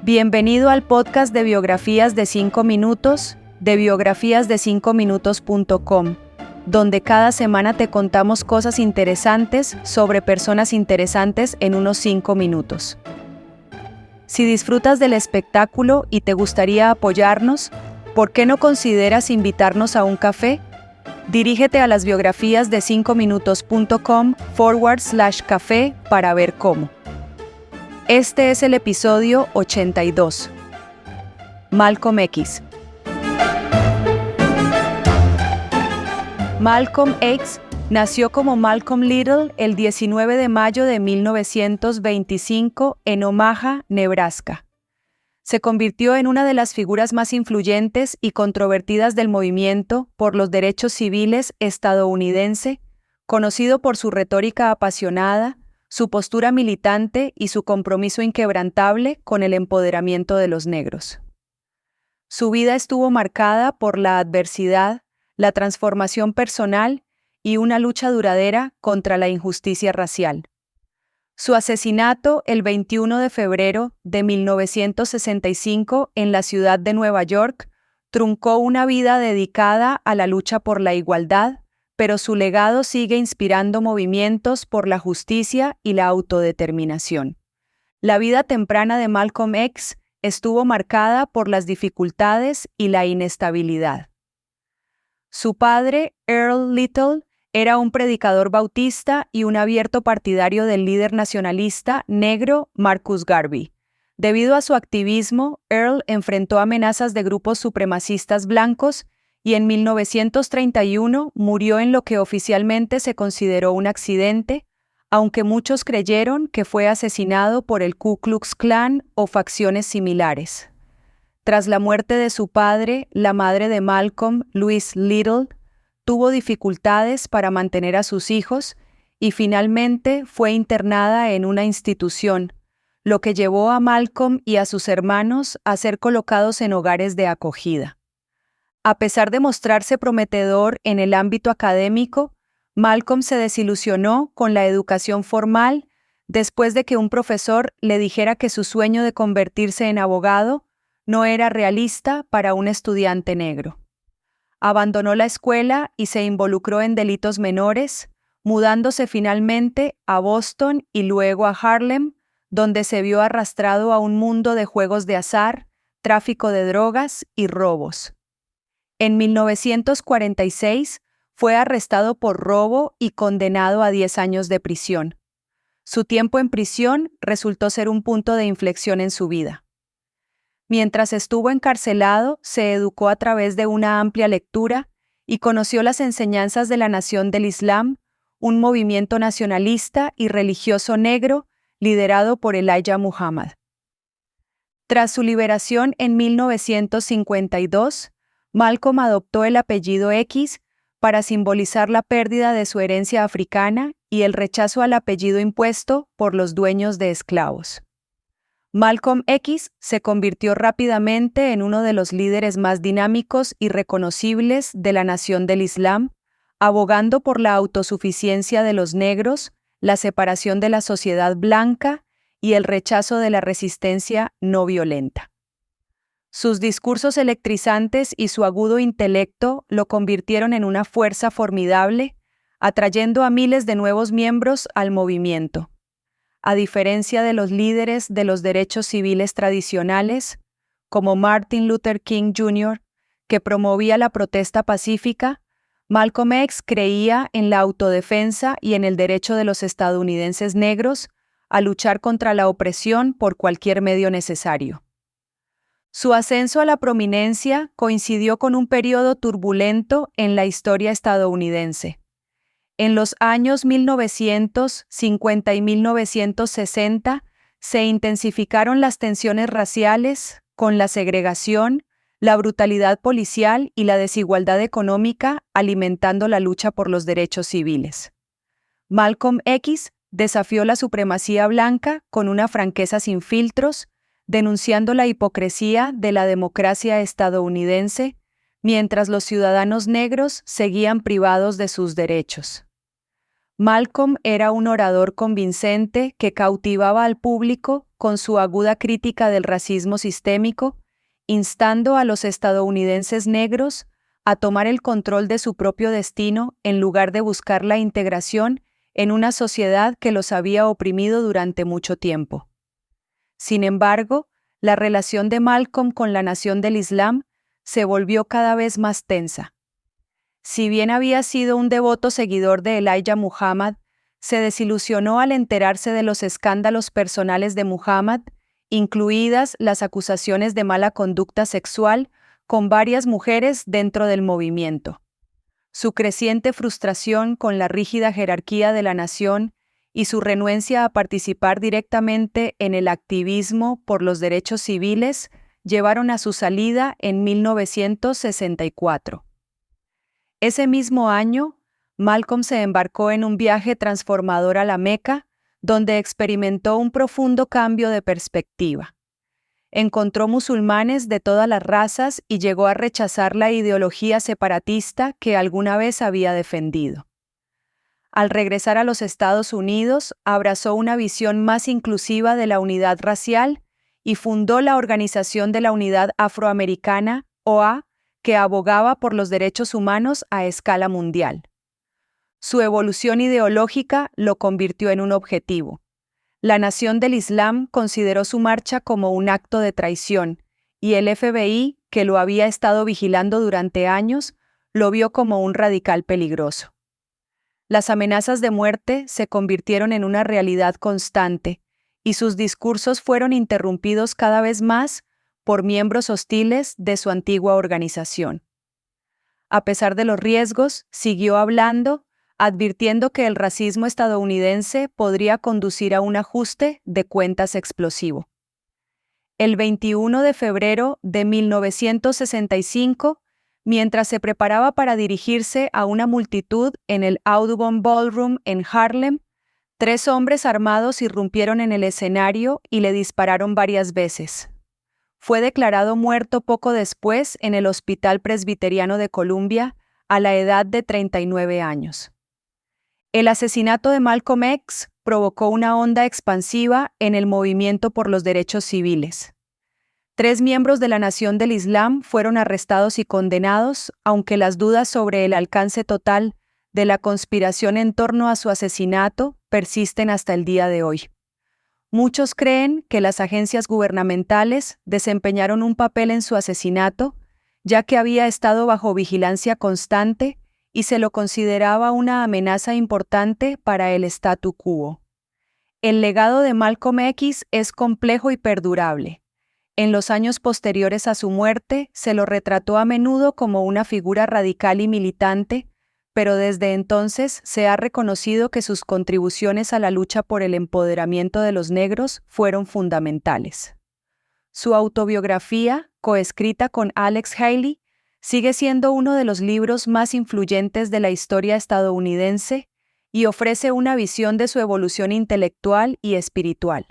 Bienvenido al podcast de biografías de 5 minutos, de biografiasde5minutos.com, donde cada semana te contamos cosas interesantes sobre personas interesantes en unos 5 minutos. Si disfrutas del espectáculo y te gustaría apoyarnos, ¿por qué no consideras invitarnos a un café? Dirígete a las biografías de 5minutos.com/café para ver cómo. Este es el episodio 82. Malcolm X. Malcolm X nació como Malcolm Little el 19 de mayo de 1925 en Omaha, Nebraska. Se convirtió en una de las figuras más influyentes y controvertidas del movimiento por los derechos civiles estadounidense, conocido por su retórica apasionada, su postura militante y su compromiso inquebrantable con el empoderamiento de los negros. Su vida estuvo marcada por la adversidad, la transformación personal y una lucha duradera contra la injusticia racial. Su asesinato el 21 de febrero de 1965 en la ciudad de Nueva York truncó una vida dedicada a la lucha por la igualdad, pero su legado sigue inspirando movimientos por la justicia y la autodeterminación. La vida temprana de Malcolm X estuvo marcada por las dificultades y la inestabilidad. Su padre, Earl Little, era un predicador bautista y un abierto partidario del líder nacionalista negro Marcus Garvey. Debido a su activismo, Earl enfrentó amenazas de grupos supremacistas blancos y en 1931 murió en lo que oficialmente se consideró un accidente, aunque muchos creyeron que fue asesinado por el Ku Klux Klan o facciones similares. Tras la muerte de su padre, la madre de Malcolm, Louise Little, tuvo dificultades para mantener a sus hijos y finalmente fue internada en una institución, lo que llevó a Malcolm y a sus hermanos a ser colocados en hogares de acogida. A pesar de mostrarse prometedor en el ámbito académico, Malcolm se desilusionó con la educación formal después de que un profesor le dijera que su sueño de convertirse en abogado no era realista para un estudiante negro. Abandonó la escuela y se involucró en delitos menores, mudándose finalmente a Boston y luego a Harlem, donde se vio arrastrado a un mundo de juegos de azar, tráfico de drogas y robos. En 1946 fue arrestado por robo y condenado a 10 años de prisión. Su tiempo en prisión resultó ser un punto de inflexión en su vida. Mientras estuvo encarcelado, se educó a través de una amplia lectura y conoció las enseñanzas de la Nación del Islam, un movimiento nacionalista y religioso negro liderado por Elijah Muhammad. Tras su liberación en 1952, Malcolm adoptó el apellido X para simbolizar la pérdida de su herencia africana y el rechazo al apellido impuesto por los dueños de esclavos. Malcolm X se convirtió rápidamente en uno de los líderes más dinámicos y reconocibles de la Nación del Islam, abogando por la autosuficiencia de los negros, la separación de la sociedad blanca y el rechazo de la resistencia no violenta. Sus discursos electrizantes y su agudo intelecto lo convirtieron en una fuerza formidable, atrayendo a miles de nuevos miembros al movimiento. A diferencia de los líderes de los derechos civiles tradicionales, como Martin Luther King Jr., que promovía la protesta pacífica, Malcolm X creía en la autodefensa y en el derecho de los estadounidenses negros a luchar contra la opresión por cualquier medio necesario. Su ascenso a la prominencia coincidió con un periodo turbulento en la historia estadounidense. En los años 1950 y 1960 se intensificaron las tensiones raciales, con la segregación, la brutalidad policial y la desigualdad económica alimentando la lucha por los derechos civiles. Malcolm X desafió la supremacía blanca con una franqueza sin filtros, denunciando la hipocresía de la democracia estadounidense, mientras los ciudadanos negros seguían privados de sus derechos. Malcolm era un orador convincente que cautivaba al público con su aguda crítica del racismo sistémico, instando a los estadounidenses negros a tomar el control de su propio destino en lugar de buscar la integración en una sociedad que los había oprimido durante mucho tiempo. Sin embargo, la relación de Malcolm con la nación del Islam se volvió cada vez más tensa. Si bien había sido un devoto seguidor de Elijah Muhammad, se desilusionó al enterarse de los escándalos personales de Muhammad, incluidas las acusaciones de mala conducta sexual con varias mujeres dentro del movimiento. Su creciente frustración con la rígida jerarquía de la nación y su renuencia a participar directamente en el activismo por los derechos civiles llevaron a su salida en 1964. Ese mismo año, Malcolm se embarcó en un viaje transformador a la Meca, donde experimentó un profundo cambio de perspectiva. Encontró musulmanes de todas las razas y llegó a rechazar la ideología separatista que alguna vez había defendido. Al regresar a los Estados Unidos, abrazó una visión más inclusiva de la unidad racial y fundó la Organización de la Unidad Afroamericana, OA, que abogaba por los derechos humanos a escala mundial. Su evolución ideológica lo convirtió en un objetivo. La nación del Islam consideró su marcha como un acto de traición, y el FBI, que lo había estado vigilando durante años, lo vio como un radical peligroso. Las amenazas de muerte se convirtieron en una realidad constante, y sus discursos fueron interrumpidos cada vez más por miembros hostiles de su antigua organización. A pesar de los riesgos, siguió hablando, advirtiendo que el racismo estadounidense podría conducir a un ajuste de cuentas explosivo. El 21 de febrero de 1965, mientras se preparaba para dirigirse a una multitud en el Audubon Ballroom en Harlem, 3 hombres armados irrumpieron en el escenario y le dispararon varias veces. Fue declarado muerto poco después en el Hospital Presbiteriano de Columbia a la edad de 39 años. El asesinato de Malcolm X provocó una onda expansiva en el movimiento por los derechos civiles. 3 miembros de la Nación del Islam fueron arrestados y condenados, aunque las dudas sobre el alcance total de la conspiración en torno a su asesinato persisten hasta el día de hoy. Muchos creen que las agencias gubernamentales desempeñaron un papel en su asesinato, ya que había estado bajo vigilancia constante y se lo consideraba una amenaza importante para el statu quo. El legado de Malcolm X es complejo y perdurable. En los años posteriores a su muerte, se lo retrató a menudo como una figura radical y militante, pero desde entonces se ha reconocido que sus contribuciones a la lucha por el empoderamiento de los negros fueron fundamentales. Su autobiografía, coescrita con Alex Haley, sigue siendo uno de los libros más influyentes de la historia estadounidense y ofrece una visión de su evolución intelectual y espiritual.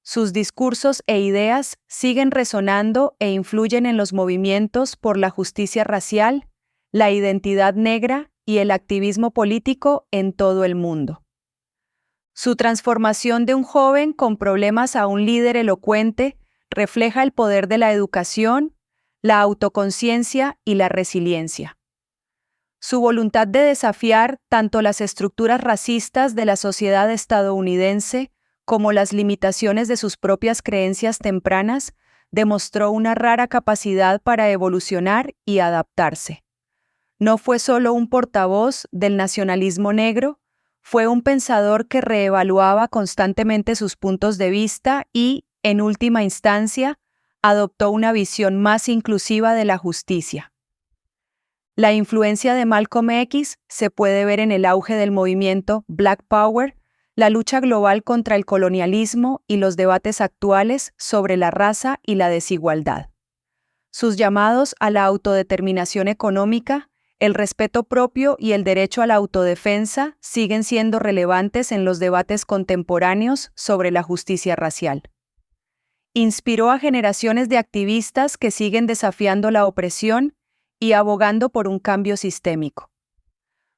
Sus discursos e ideas siguen resonando e influyen en los movimientos por la justicia racial, la identidad negra y el activismo político en todo el mundo. Su transformación de un joven con problemas a un líder elocuente refleja el poder de la educación, la autoconciencia y la resiliencia. Su voluntad de desafiar tanto las estructuras racistas de la sociedad estadounidense como las limitaciones de sus propias creencias tempranas demostró una rara capacidad para evolucionar y adaptarse. No fue solo un portavoz del nacionalismo negro, fue un pensador que reevaluaba constantemente sus puntos de vista y, en última instancia, adoptó una visión más inclusiva de la justicia. La influencia de Malcolm X se puede ver en el auge del movimiento Black Power, la lucha global contra el colonialismo y los debates actuales sobre la raza y la desigualdad. Sus llamados a la autodeterminación económica, el respeto propio y el derecho a la autodefensa siguen siendo relevantes en los debates contemporáneos sobre la justicia racial. Inspiró a generaciones de activistas que siguen desafiando la opresión y abogando por un cambio sistémico.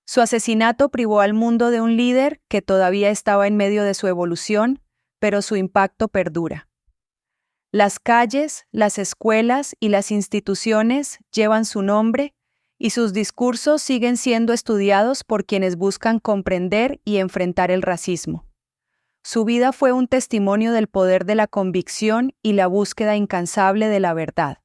Su asesinato privó al mundo de un líder que todavía estaba en medio de su evolución, pero su impacto perdura. Las calles, las escuelas y las instituciones llevan su nombre y sus discursos siguen siendo estudiados por quienes buscan comprender y enfrentar el racismo. Su vida fue un testimonio del poder de la convicción y la búsqueda incansable de la verdad.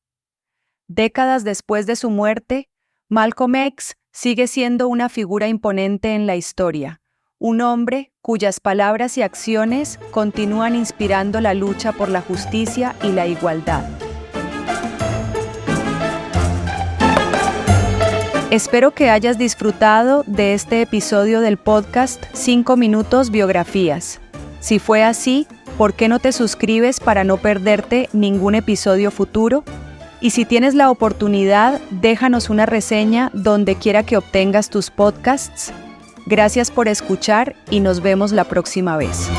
Décadas después de su muerte, Malcolm X sigue siendo una figura imponente en la historia, un hombre cuyas palabras y acciones continúan inspirando la lucha por la justicia y la igualdad. Espero que hayas disfrutado de este episodio del podcast 5 Minutos Biografías. Si fue así, ¿por qué no te suscribes para no perderte ningún episodio futuro? Y si tienes la oportunidad, déjanos una reseña donde quiera que obtengas tus podcasts. Gracias por escuchar y nos vemos la próxima vez.